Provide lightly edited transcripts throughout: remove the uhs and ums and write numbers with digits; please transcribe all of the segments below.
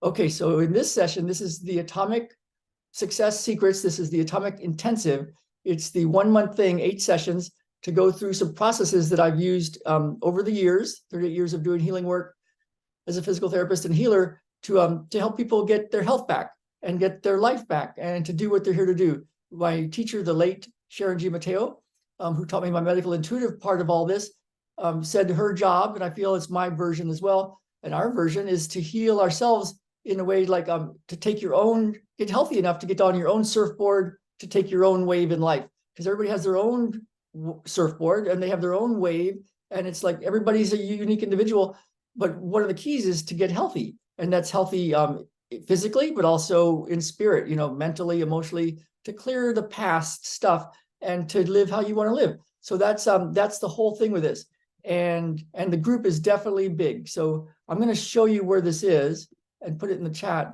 Okay, so in this session, this is the Atomic Success Secrets. This is the Atomic Intensive. It's the 1 month thing, 8 sessions to go through some processes that I've used over the years, 38 years of doing healing work as a physical therapist and healer to help people get their health back and get their life back and to do what they're here to do. My teacher, the late Sharon G. Mateo, who taught me my medical intuitive part of all this, said her job, and I feel it's my version as well, and our version is to heal ourselves in a way like to take your own, get healthy enough to get on your own surfboard, to take your own wave in life. Because everybody has their own surfboard and they have their own wave. And it's like everybody's a unique individual. But one of the keys is to get healthy. And that's healthy physically, but also in spirit, mentally, emotionally, to clear the past stuff and to live how you want to live. So that's the whole thing with this. And the group is definitely big. So I'm going to show you where this is and put it in the chat.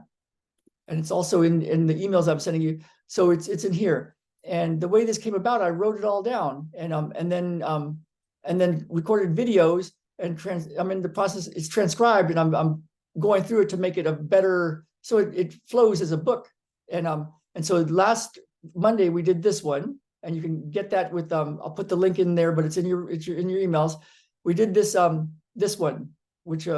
And it's also in the emails I'm sending you. So it's in here. And the way this came about, I wrote it all down and then recorded videos and I'm in the process, it's transcribed and I'm going through it to make it a better, so it flows as a book. And so last Monday we did this one, and you can get that with I'll put the link in there, but it's in your emails. We did this this one, which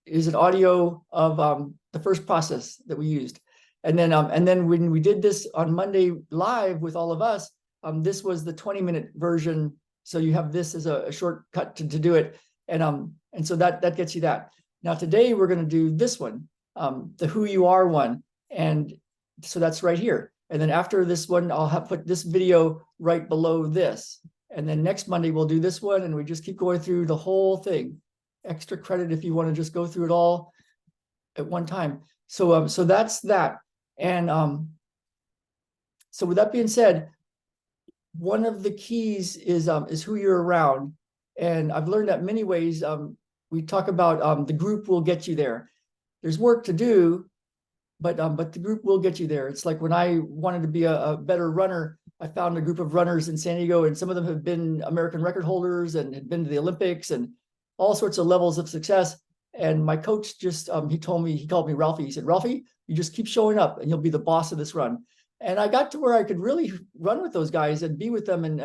is an audio of the first process that we used. And then when we did this on Monday live with all of us, this was the 20-minute version. So you have this as a shortcut to do it. And so that gets you that. Now today we're going to do this one, the Who You Are one. And so that's right here. And then after this one, I'll put this video right below this. And then next Monday we'll do this one, and we just keep going through the whole thing. Extra credit if you want to just go through it all at one time. So so that's that. And so with that being said, one of the keys is who you're around. And I've learned that many ways. We talk about the group will get you there. There's work to do, but the group will get you there. It's like when I wanted to be a better runner, I found a group of runners in San Diego, and some of them have been American record holders and had been to the Olympics and all sorts of levels of success. And my coach just, he called me Ralphie. He said, Ralphie, you just keep showing up and you'll be the boss of this run. And I got to where I could really run with those guys and be with them. And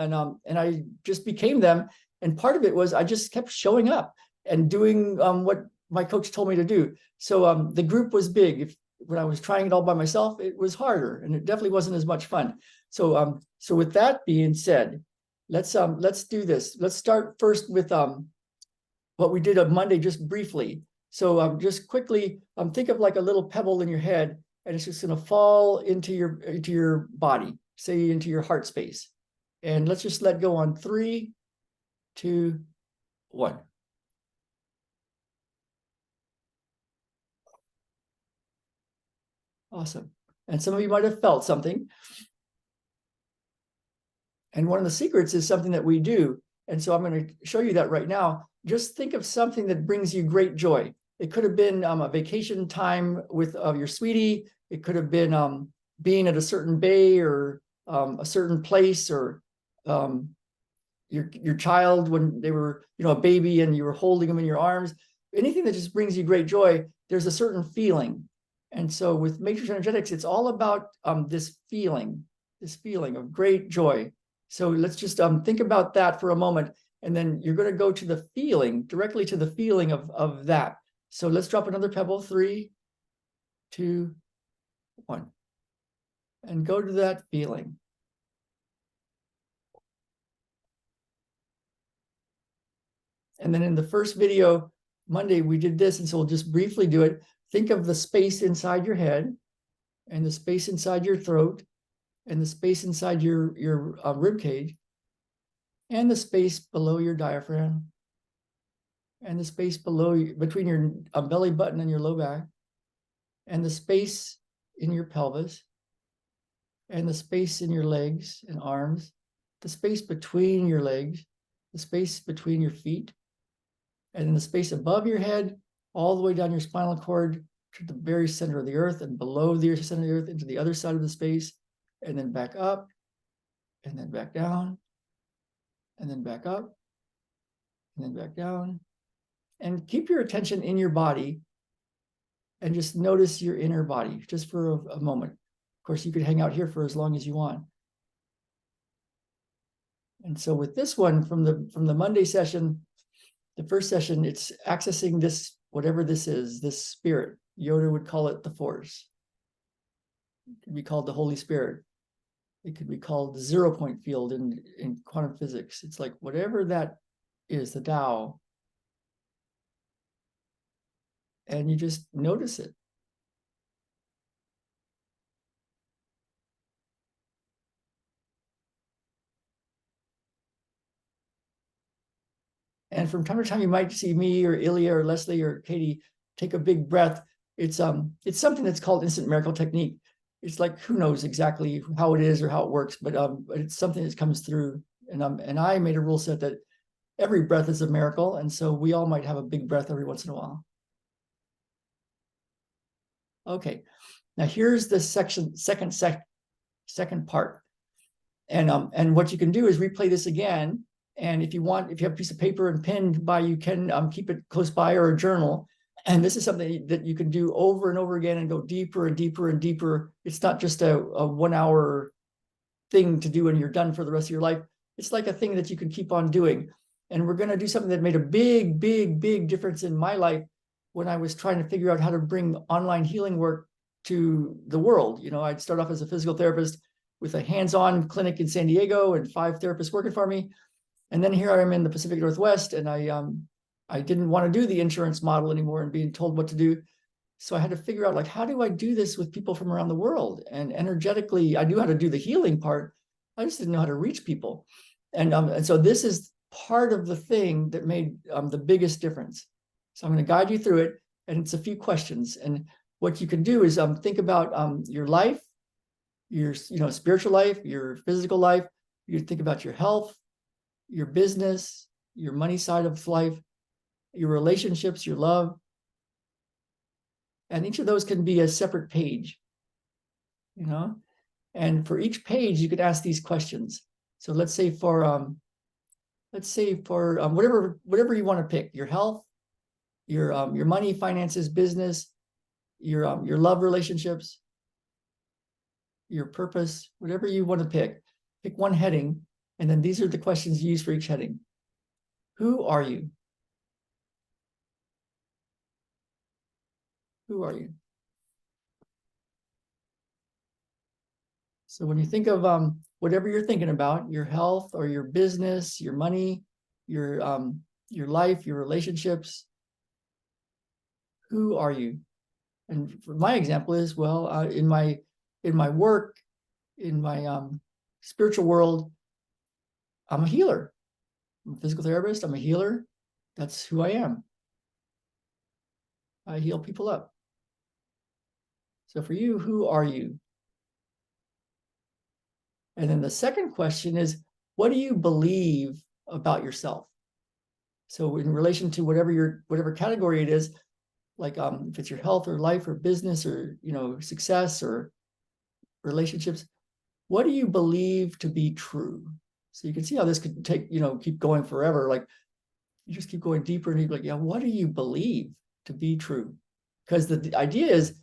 I just became them. And part of it was I just kept showing up and doing what my coach told me to do. So the group was big. When I was trying it all by myself, it was harder, and it definitely wasn't as much fun. So so with that being said, let's do this. Let's start first with what we did on Monday, just briefly. So just quickly, think of like a little pebble in your head, and it's just going to fall into your body, say into your heart space. And let's just let go on 3, 2, 1. Awesome. And some of you might have felt something. And one of the secrets is something that we do. And so I'm going to show you that right now. Just think of something that brings you great joy. It could have been a vacation time with your sweetie. It could have been being at a certain bay or a certain place, or your child when they were a baby and you were holding them in your arms. Anything that just brings you great joy, there's a certain feeling. And so with Matrix Energetics, it's all about this feeling of great joy. So let's just think about that for a moment. And then you're going to go to the feeling, directly to the feeling of that. So let's drop another pebble, 3, 2, 1. And go to that feeling. And then in the first video, Monday, we did this. And so we'll just briefly do it. Think of the space inside your head and the space inside your throat and the space inside your rib cage and the space below your diaphragm and the space between your belly button and your low back and the space in your pelvis and the space in your legs and arms, the space between your legs, the space between your feet, and then the space above your head, all the way down your spinal cord to the very center of the earth, and below the center of the earth into the other side of the space, and then back up, and then back down, and then back up, and then back down. And keep your attention in your body and just notice your inner body just for a moment. Of course, you could hang out here for as long as you want. And so with this one from the Monday session, the first session, it's accessing this, whatever this is, this spirit. Yoda would call it the force. It could be called the Holy Spirit. It could be called the 0 point field in quantum physics. It's like whatever that is, the Tao. And you just notice it. And from time to time, you might see me or Ilya or Leslie or Katie take a big breath. It's something that's called instant miracle technique. It's like, who knows exactly how it is or how it works, but it's something that comes through. And I made a rule set that every breath is a miracle, and so we all might have a big breath every once in a while. Okay, now here's the second part, and what you can do is replay this again. And if you want, if you have a piece of paper and pen by, you can keep it close by, or a journal. And this is something that you can do over and over again and go deeper and deeper and deeper. It's not just a 1 hour thing to do and you're done for the rest of your life. It's like a thing that you can keep on doing. And we're going to do something that made a big, big, big difference in my life when I was trying to figure out how to bring online healing work to the world. You know, I'd start off as a physical therapist with a hands-on clinic in San Diego and 5 therapists working for me. And then here I am in the Pacific Northwest, and I didn't want to do the insurance model anymore and being told what to do. So I had to figure out, like, how do I do this with people from around the world? And energetically, I knew how to do the healing part. I just didn't know how to reach people. And so this is part of the thing that made the biggest difference. So I'm going to guide you through it, and it's a few questions. And what you can do is think about your life, your spiritual life, your physical life. You think about your health, your business, your money side of life, your relationships, your love. And each of those can be a separate page, you know? And for each page, you could ask these questions. So let's say for whatever you want to pick, your health, your money, finances, business, your love relationships, your purpose, whatever you want to pick one heading. And then these are the questions you use for each heading. Who are you? Who are you? So when you think of whatever you're thinking about, your health or your business, your money, your life, your relationships, who are you? And for my example is, well, in my work, in my spiritual world, I'm a healer. I'm a physical therapist. I'm a healer. That's who I am. I heal people up. So for you, who are you? And then the second question is, what do you believe about yourself? So in relation to whatever category it is, like if it's your health or life or business or success or relationships, what do you believe to be true? So you can see how this could take, keep going forever. Like you just keep going deeper and deeper. Like, yeah, what do you believe to be true? Because the idea is,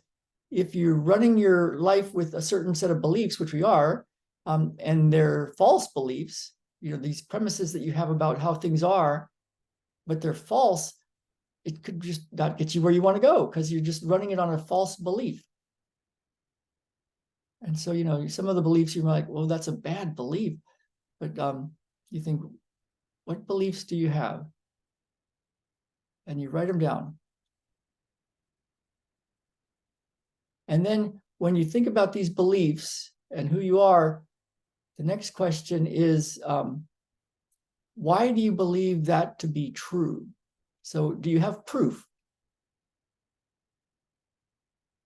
if you're running your life with a certain set of beliefs, which we are, and they're false beliefs, these premises that you have about how things are, but they're false, it could just not get you where you want to go because you're just running it on a false belief. And so, some of the beliefs you're like, well, that's a bad belief. But you think, what beliefs do you have? And you write them down. And then when you think about these beliefs and who you are, the next question is, why do you believe that to be true? So do you have proof?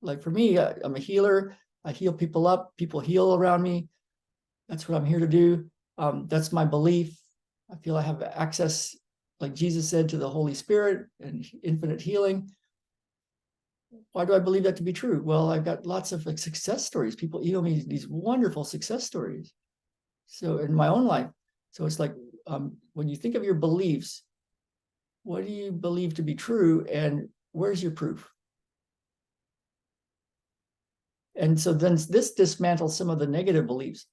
Like for me, I'm a healer. I heal people up. People heal around me. That's what I'm here to do. That's my belief. I feel I have access, like Jesus said, to the Holy Spirit and infinite healing. Why do I believe that to be true? Well, I've got lots of success stories. People email me these wonderful success stories. So in my own life. So it's like, when you think of your beliefs, what do you believe to be true and where's your proof? And so then this dismantles some of the negative beliefs.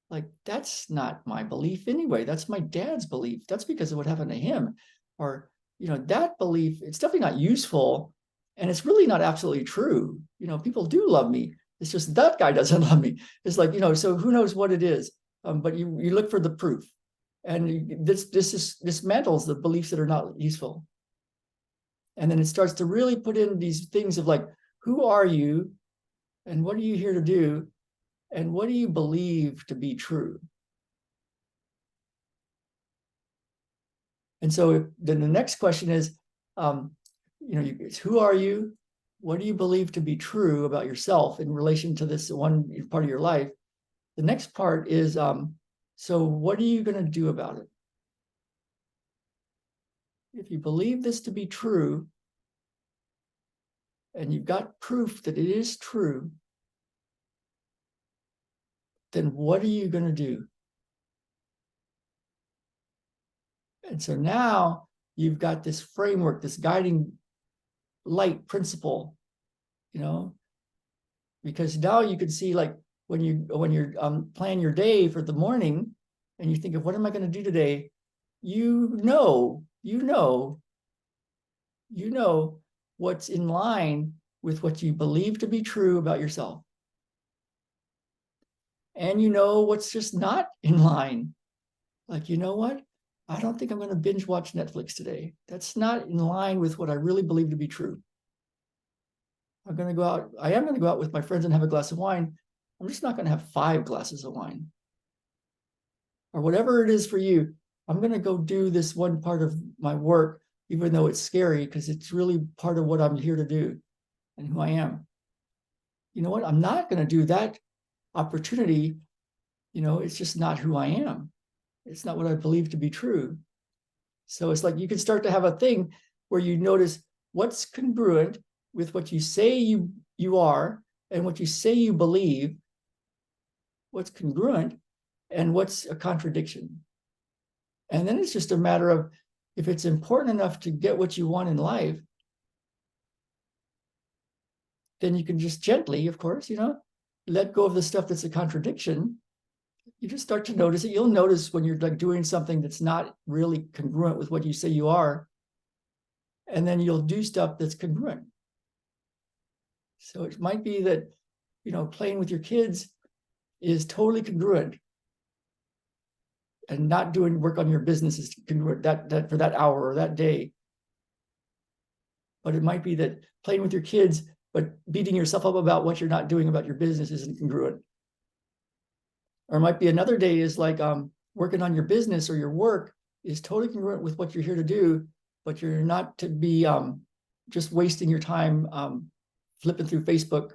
Like, that's not my belief anyway. That's my dad's belief. That's because of what happened to him. Or, that belief, it's definitely not useful. And it's really not absolutely true. People do love me. It's just that guy doesn't love me. It's like, so who knows what it is? But you look for the proof. And this dismantles the beliefs that are not useful. And then it starts to really put in these things of like, who are you? And what are you here to do? And what do you believe to be true? And so then the next question is, who are you? What do you believe to be true about yourself in relation to this one part of your life? The next part is, so what are you going to do about it? If you believe this to be true, and you've got proof that it is true, then what are you going to do? And so now you've got this framework, this guiding light principle, because now you can see, like, when you're planning your day for the morning, and you think of what am I going to do today, you know what's in line with what you believe to be true about yourself, and what's just not in line. Like, what? I don't think I'm going to binge watch Netflix today. That's not in line with what I really believe to be true. I am going to go out with my friends and have a glass of wine. I'm just not going to have 5 glasses of wine. Or whatever it is for you, I'm going to go do this one part of my work, even though it's scary, because it's really part of what I'm here to do and who I am. You know what? I'm not going to do that opportunity. It's just not who I am. It's not what I believe to be true. So it's like you can start to have a thing where you notice what's congruent with what you say you are and what you say you believe, what's congruent and what's a contradiction. And then it's just a matter of, if it's important enough to get what you want in life, then you can just gently, of course, let go of the stuff that's a contradiction. You just start to notice it. You'll notice when you're like doing something that's not really congruent with what you say you are, and then you'll do stuff that's congruent. So it might be that, playing with your kids is totally congruent, and not doing work on your business is congruent that for that hour or that day. But it might be that playing with your kids, but beating yourself up about what you're not doing about your business isn't congruent. Or it might be another day is like working on your business or your work is totally congruent with what you're here to do, but you're not to be just wasting your time flipping through Facebook,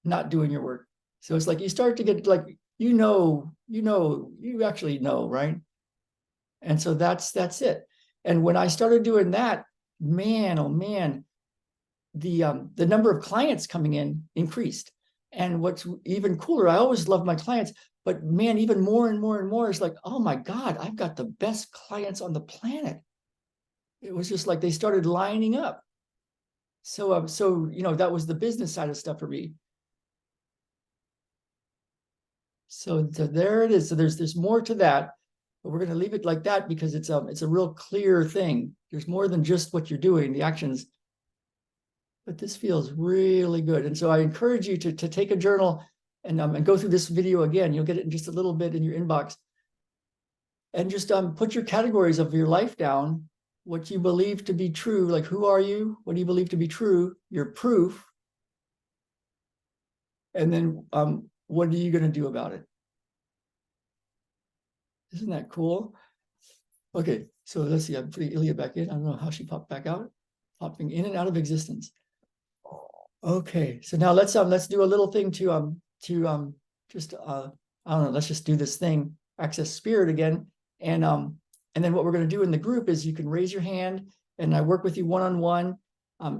not doing your work. So it's like you start to get like, you actually know, right? And so that's it. And when I started doing that, man, oh man, the number of clients coming in increased. And what's even cooler, I always love my clients, but man, even more and more and more is like, oh my God, I've got the best clients on the planet. It was just like they started lining up. So that was the business side of stuff for me. So there it is. So there's more to that, but we're going to leave it like that because it's a real clear thing. There's more than just what you're doing, the actions. But this feels really good. And so I encourage you to take a journal and go through this video again. You'll get it in just a little bit in your inbox. And just put your categories of your life down, what you believe to be true, like who are you? What do you believe to be true? Your proof. And then what are you going to do about it? Isn't that cool? Okay, so let's see. I'm putting Ilya back in. I don't know how she popped back out, popping in and out of existence. Okay, so now let's do a little thing to just I don't know. Let's just do this thing. Access spirit again, and then what we're going to do in the group is you can raise your hand, and I work with you one-on-one.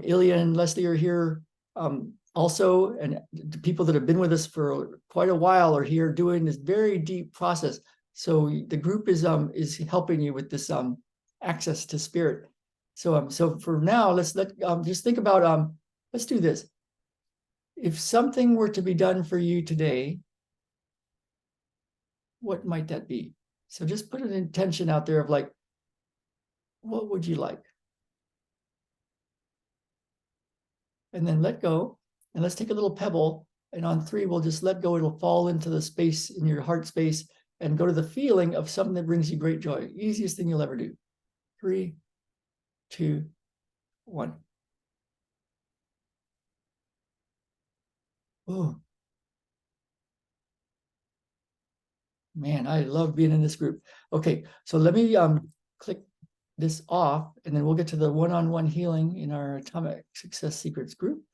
Ilya and Leslie are here also, and the people that have been with us for quite a while are here doing this very deep process. So the group is helping you with this access to spirit. So so for now, let's just think about let's do this. if something were to be done for you today, what might that be? So just put an intention out there of like, what would you like? And then let go. And let's take a little pebble. And on 3, we'll just let go. It'll fall into the space in your heart space and go to the feeling of something that brings you great joy. Easiest thing you'll ever do. 3, 2, 1. Oh, man, I love being in this group. Okay, so let me click this off, and then we'll get to the one-on-one healing in our Atomic Success Secrets group.